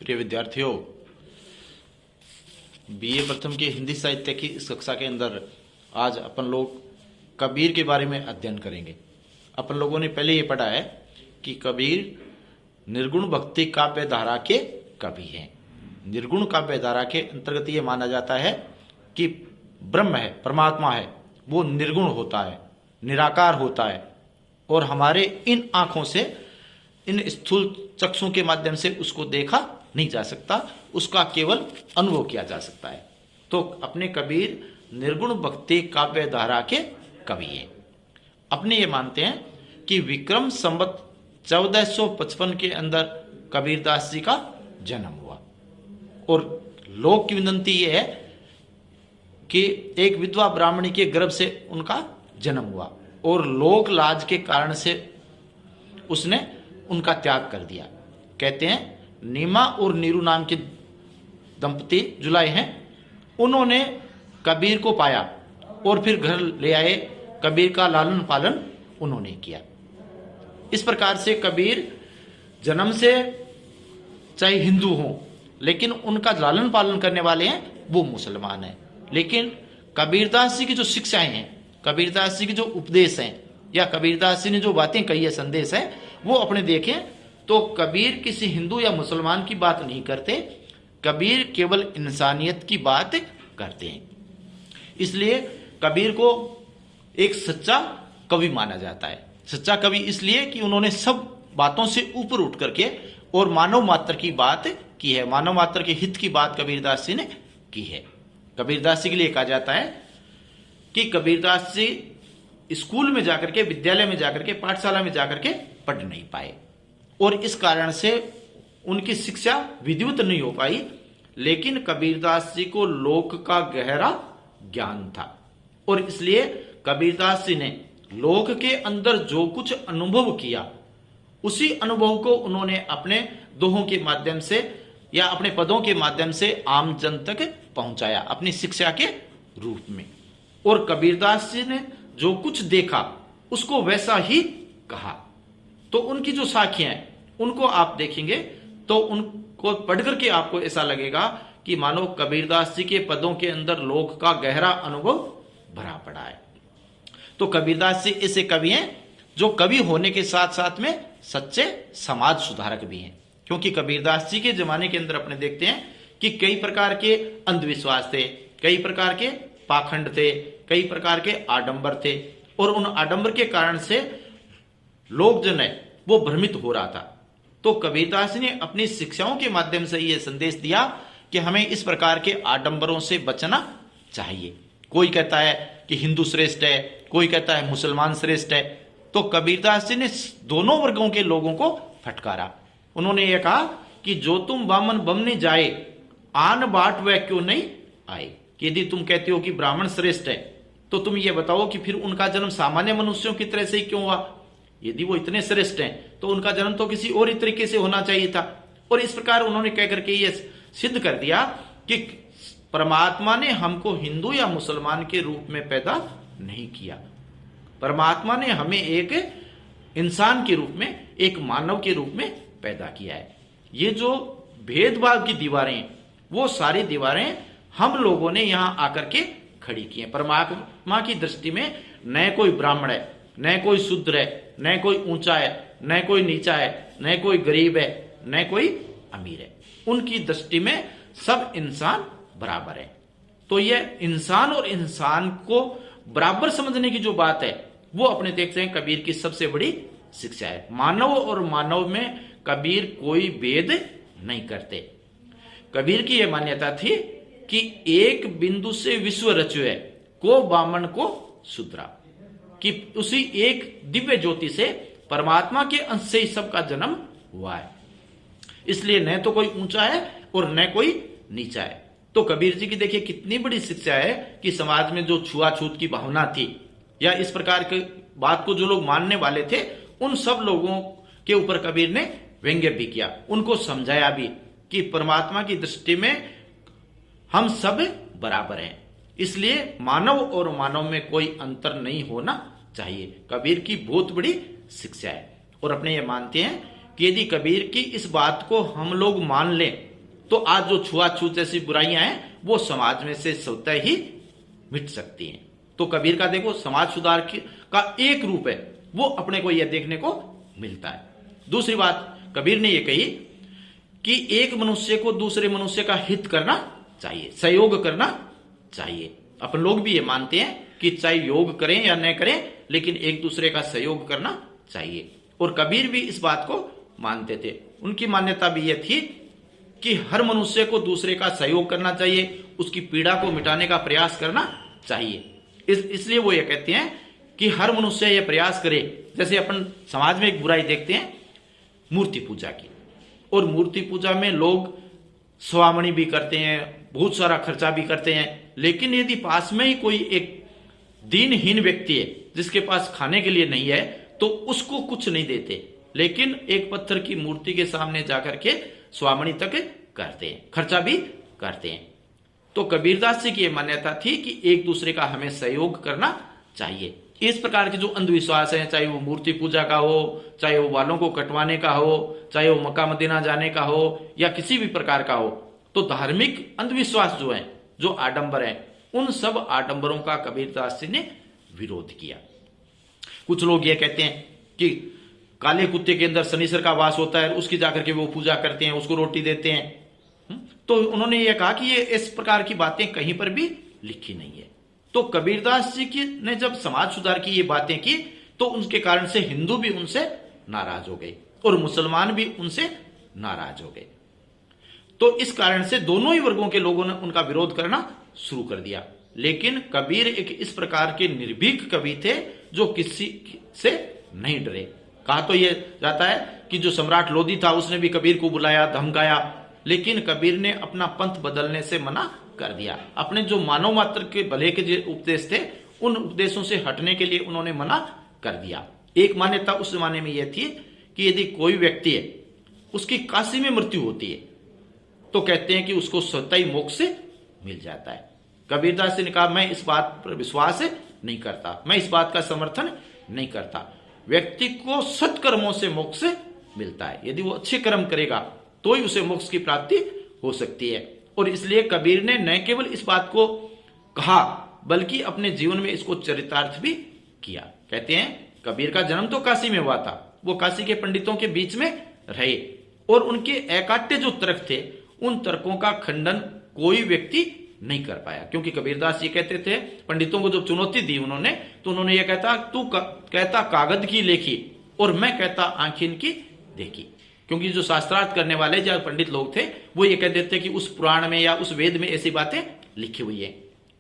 प्रिय विद्यार्थियों, बीए प्रथम की हिंदी साहित्य की इस कक्षा के अंदर आज अपन लोग कबीर के बारे में अध्ययन करेंगे। अपन लोगों ने पहले ये पढ़ा है कि कबीर निर्गुण भक्ति काव्य धारा के कवि हैं। निर्गुण काव्य धारा के अंतर्गत ये माना जाता है कि ब्रह्म है, परमात्मा है, वो निर्गुण होता है, निराकार होता है और हमारे इन आंखों से, इन स्थूल चक्षुओं के माध्यम से उसको देखा नहीं जा सकता, उसका केवल अनुभव किया जा सकता है। तो अपने कबीर निर्गुण भक्ति काव्य धारा के कवि हैं। अपने ये मानते हैं कि विक्रम संवत 1455 के अंदर कबीरदास जी का जन्म हुआ और लोक की विनती ये है कि एक विधवा ब्राह्मणी के गर्भ से उनका जन्म हुआ और लोक लाज के कारण से उसने उनका त्याग कर दिया। कहते हैं नीमा और नीरू नाम के दंपति जुलाए हैं, उन्होंने कबीर को पाया और फिर घर ले आए। कबीर का लालन पालन उन्होंने किया। इस प्रकार से कबीर जन्म से चाहे हिंदू हों, लेकिन उनका लालन पालन करने वाले हैं वो मुसलमान हैं। लेकिन कबीरदास जी की जो शिक्षाएं हैं, कबीरदास जी की जो उपदेश हैं या कबीरदास जी ने जो बातें कही है, संदेश है, वो अपने देखें तो कबीर किसी हिंदू या मुसलमान की बात नहीं करते। कबीर केवल इंसानियत की बात करते हैं। इसलिए कबीर को एक सच्चा कवि माना जाता है। सच्चा कवि इसलिए कि उन्होंने सब बातों से ऊपर उठ करके और मानव मात्र की बात की है, मानव मात्र के हित की बात कबीरदास जी ने की है। कबीरदास जी के लिए कहा जाता है कि कबीरदास जी स्कूल में जाकर के, विद्यालय में जाकर के, पाठशाला में जाकर के पढ़ नहीं पाए और इस कारण से उनकी शिक्षा विधिवत नहीं हो पाई। लेकिन कबीरदास जी को लोक का गहरा ज्ञान था और इसलिए कबीरदास जी ने लोक के अंदर जो कुछ अनुभव किया, उसी अनुभव को उन्होंने अपने दोहों के माध्यम से या अपने पदों के माध्यम से आम जन तक पहुंचाया अपनी शिक्षा के रूप में। और कबीरदास जी ने जो कुछ देखा उसको वैसा ही कहा। तो उनकी जो साखियां हैं उनको आप देखेंगे तो उनको पढ़ करके आपको ऐसा लगेगा कि मानो कबीरदास जी के पदों के अंदर लोक का गहरा अनुभव भरा पड़ा है। तो कबीरदास जी ऐसे कवि हैं जो कवि होने के साथ साथ में सच्चे समाज सुधारक भी हैं। क्योंकि कबीरदास जी के जमाने के अंदर अपने देखते हैं कि कई प्रकार के अंधविश्वास थे, कई प्रकार के पाखंड थे, कई प्रकार के आडंबर थे और उन आडंबर के कारण से लोग जन है वो भ्रमित हो रहा था। तो कबीरदास ने अपनी शिक्षाओं के माध्यम से यह संदेश दिया कि हमें इस प्रकार के आडंबरों से बचना चाहिए। कोई कहता है कि हिंदू श्रेष्ठ है, कोई कहता है मुसलमान श्रेष्ठ है। तो कबीरदास जी ने दोनों वर्गों के लोगों को फटकारा। उन्होंने ये कहा कि जो तुम बामन बमने जाए, आन बाट वह क्यों नहीं आए। यदि तुम कहते हो कि ब्राह्मण श्रेष्ठ है तो तुम ये बताओ कि फिर उनका जन्म सामान्य मनुष्यों की तरह से ही क्यों हुआ। यदि वो इतने श्रेष्ठ हैं तो उनका जन्म तो किसी और ही तरीके से होना चाहिए था। और इस प्रकार उन्होंने कहकर के ये सिद्ध कर दिया कि परमात्मा ने हमको हिंदू या मुसलमान के रूप में पैदा नहीं किया। परमात्मा ने हमें एक इंसान के रूप में, एक मानव के रूप में पैदा किया है। ये जो भेदभाव की दीवारें हैं वो सारी दीवारें हम लोगों ने यहां आकर के खड़ी की हैं। परमात्मा की दृष्टि में न कोई ब्राह्मण है, न कोई शूद्र है, न कोई ऊंचा है, न कोई नीचा है, न कोई गरीब है, न कोई अमीर है। उनकी दृष्टि में सब इंसान बराबर है। तो यह इंसान और इंसान को बराबर समझने की जो बात है वो अपने देखते हैं कबीर की सबसे बड़ी शिक्षा है। मानव और मानव में कबीर कोई भेद नहीं करते। कबीर की यह मान्यता थी कि एक बिंदु से विश्व रचो है, को बामन को शूद्रा, कि उसी एक दिव्य ज्योति से परमात्मा के अंश से ही सबका जन्म हुआ है। इसलिए न तो कोई ऊंचा है और न कोई नीचा है। तो कबीर जी की देखिए कितनी बड़ी शिक्षा है कि समाज में जो छुआछूत की भावना थी या इस प्रकार के बात को जो लोग मानने वाले थे, उन सब लोगों के ऊपर कबीर ने व्यंग्य भी किया, उनको समझाया भी कि परमात्मा की दृष्टि में हम सब बराबर हैं। इसलिए मानव और मानव में कोई अंतर नहीं होना चाहिए। कबीर की बहुत बड़ी शिक्षा है और अपने ये मानते हैं कि यदि कबीर की इस बात को हम लोग मान लें तो आज जो छुआछूत जैसी बुराइयां हैं वो समाज में से स्वतः ही मिट सकती हैं। तो कबीर का देखो समाज सुधार का एक रूप है, वो अपने को यह देखने को मिलता है। दूसरी बात कबीर ने यह कही कि एक मनुष्य को दूसरे मनुष्य का हित करना चाहिए, सहयोग करना चाहिए। अपन लोग भी ये मानते हैं कि चाहे योग करें या न करें, लेकिन एक दूसरे का सहयोग करना चाहिए। और कबीर भी इस बात को मानते थे। उनकी मान्यता भी यह थी कि हर मनुष्य को दूसरे का सहयोग करना चाहिए, उसकी पीड़ा को मिटाने का प्रयास करना चाहिए। इसलिए वो ये कहते हैं कि हर मनुष्य यह प्रयास करे। जैसे अपन समाज में एक बुराई देखते हैं मूर्ति पूजा की, और मूर्ति पूजा में लोग स्वामणी भी करते हैं, बहुत सारा खर्चा भी करते हैं, लेकिन यदि पास में ही कोई एक दीनहीन व्यक्ति है जिसके पास खाने के लिए नहीं है तो उसको कुछ नहीं देते, लेकिन एक पत्थर की मूर्ति के सामने जाकर के स्वामणी तक करते हैं, खर्चा भी करते हैं। तो कबीरदास जी की यह मान्यता थी कि एक दूसरे का हमें सहयोग करना चाहिए। इस प्रकार के जो अंधविश्वास हैं, चाहे वो मूर्ति पूजा का हो, चाहे वो बालों को कटवाने का हो, चाहे वो मक्का मदीना जाने का हो, या किसी भी प्रकार का हो, तो धार्मिक अंधविश्वास जो है, जो आडंबर है, उन सब आडंबरों का कबीरदास जी ने विरोध किया। कुछ लोग ये कहते हैं कि काले कुत्ते के अंदर शनिश्चर का वास होता है, उसकी जाकर के वो पूजा करते हैं, उसको रोटी देते हैं। तो उन्होंने ये कहा कि ये इस प्रकार की बातें कहीं पर भी लिखी नहीं है। तो कबीरदास जी की ने जब समाज सुधार की ये बातें की तो उनके कारण से हिंदू भी उनसे नाराज हो गए और मुसलमान भी उनसे नाराज हो गए। तो इस कारण से दोनों ही वर्गों के लोगों ने उनका विरोध करना शुरू कर दिया। लेकिन कबीर एक इस प्रकार के निर्भीक कवि थे जो किसी से नहीं डरे। कहा तो यह जाता है कि जो सम्राट लोधी था उसने भी कबीर को बुलाया, धमकाया, लेकिन कबीर ने अपना पंथ बदलने से मना कर दिया। अपने जो मानव मात्र के भले के जो उपदेश थे उन उपदेशों से हटने के लिए उन्होंने मना कर दिया। एक मान्यता उस जमाने में यह थी कि यदि कोई व्यक्ति है उसकी काशी में मृत्यु होती है तो कहते हैं कि उसको स्वतः ही मोक्ष मिल जाता है। कबीरदास जी ने कहा मैं इस बात पर विश्वास नहीं करता, मैं इस बात का समर्थन नहीं करता। व्यक्ति को सत्कर्मों से मोक्ष मिलता है, यदि वो अच्छे कर्म करेगा तो ही उसे मोक्ष की प्राप्ति हो सकती है। और इसलिए कबीर ने न केवल इस बात को कहा बल्कि अपने जीवन में इसको चरितार्थ भी किया। कहते हैं कबीर का जन्म तो काशी में हुआ था, वो काशी के पंडितों के बीच में रहे और उनके अकाट्य जो तर्क थे उन तर्कों का खंडन कोई व्यक्ति नहीं कर पाया। क्योंकि कबीरदास ये कहते थे, पंडितों को जब चुनौती दी उन्होंने तो उन्होंने ये कहता तू कहता कागज की लेखी और मैं कहता आंखिन की देखी। क्योंकि जो शास्त्रार्थ करने वाले जो पंडित लोग थे वो ये कह देते कि उस पुराण में या उस वेद में ऐसी बातें लिखी हुई है।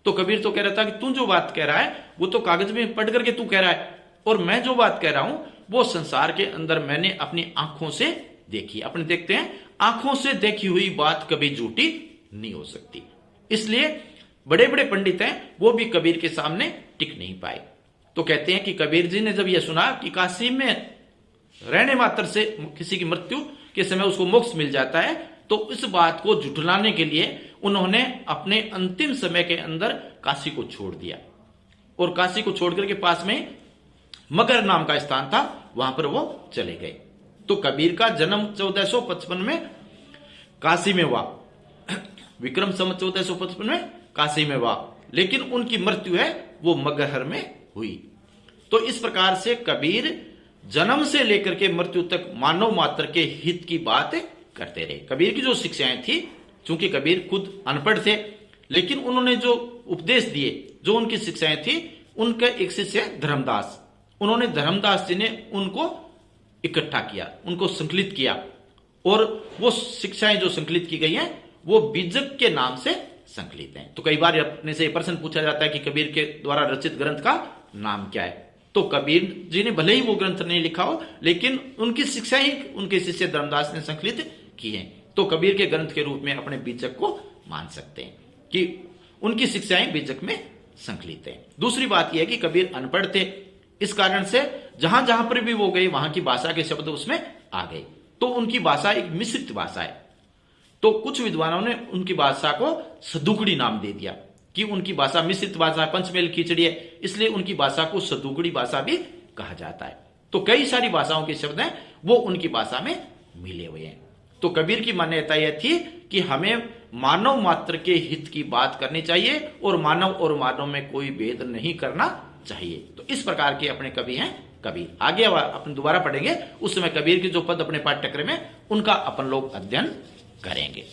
तो कबीर तो कह रहा था कि तू जो बात कह रहा है वो तो कागज में पढ़ करके तू कह रहा है, और मैं जो बात कह रहा हूं वो संसार के अंदर मैंने अपनी आंखों से देखी। अपने देखते हैं आंखों से देखी हुई बात कभी झूठी नहीं हो सकती। इसलिए बड़े बड़े पंडित हैं वो भी कबीर के सामने टिक नहीं पाए। तो कहते हैं कि कबीर जी ने जब यह सुना कि काशी में रहने मात्र से किसी की मृत्यु के समय उसको मोक्ष मिल जाता है, तो इस बात को झुठलाने के लिए उन्होंने अपने अंतिम समय के अंदर काशी को छोड़ दिया और काशी को छोड़ करके पास में मगर नाम का स्थान था वहां पर वो चले गए। तो कबीर का जन्म 1455 में काशी में हुआ, विक्रम संवत 1455 में काशी में हुआ, लेकिन उनकी मृत्यु है वो मगहर में हुई। तो इस प्रकार से कबीर जन्म से लेकर के मृत्यु तक मानव मात्र के हित की बात करते रहे। कबीर की जो शिक्षाएं थी, चूंकि कबीर खुद अनपढ़ थे, लेकिन उन्होंने जो उपदेश दिए, जो उनकी शिक्षाएं थी, उनका एक शिष्य धर्मदास, उन्होंने धर्मदास जी ने उनको इकट्ठा किया, उनको संकलित किया, और वो शिक्षाएं जो संकलित की गई हैं वो बीजक के नाम से संकलित हैं। तो कई बार अपने से प्रश्न पूछा जाता है कि कबीर के द्वारा रचित ग्रंथ का नाम क्या है। तो कबीर जी ने भले ही वो ग्रंथ नहीं लिखा हो, लेकिन उनकी शिक्षाएं उनके शिष्य धर्मदास ने संकलित की हैं। तो कबीर के ग्रंथ के रूप में अपने बीजक को मान सकते हैं कि उनकी शिक्षाएं बीजक में संकलित है। दूसरी बात यह है कि कबीर अनपढ़ थे, इस कारण से जहां जहां पर भी वो गए वहां की भाषा के शब्द उसमें आ गए। तो उनकी भाषा एक मिश्रित भाषा है। तो कुछ विद्वानों ने उनकी भाषा को सदुकड़ी नाम दे दिया कि उनकी भाषा मिश्रित भाषा, पंचमेल खिचड़ी है, इसलिए उनकी भाषा को सदुकड़ी भाषा भी कहा जाता है। तो कई सारी भाषाओं के शब्द हैं वो उनकी भाषा में मिले हुए हैं। तो कबीर की मान्यता यह थी कि हमें मानव मात्र के हित की बात करनी चाहिए और मानव में कोई भेद नहीं करना चाहिए। तो इस प्रकार के अपने कवि हैं कबीर। आगे अपन दोबारा पढ़ेंगे, उस समय कबीर के जो पद अपने पाठ्यक्रम में उनका अपन लोग अध्ययन करेंगे।